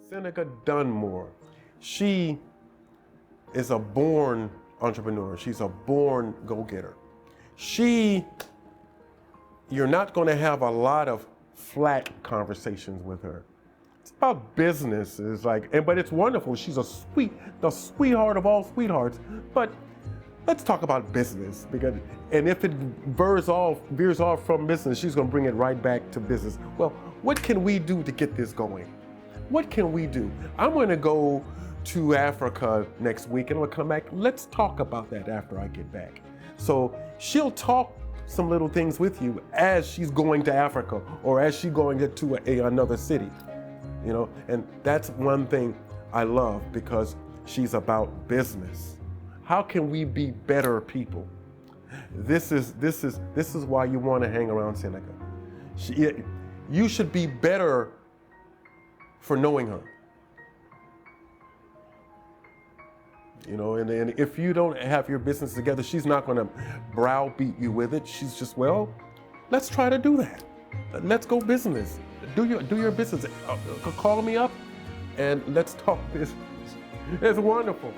Seneca Dunmore. She is a born entrepreneur. She's a born go-getter. You're not going to have a lot of flat conversations with her. It's about business. But it's wonderful. She's the sweetheart of all sweethearts. But let's talk about business, and if it veers off from business, she's going to bring it right back to business. Well, what can we do to get this going? What can we do? I'm going to go to Africa next week, and we'll come back. Let's talk about that after I get back. So she'll talk some little things with you as she's going to Africa or as she's going to another city, and that's one thing I love, because she's about business. How can we be better people? This is why you want to hang around Seneca. You should be better for knowing her. And if you don't have your business together, she's not going to browbeat you with it. She's just, let's try to do that. Let's go business. Do your business. Call me up and let's talk business. It's wonderful.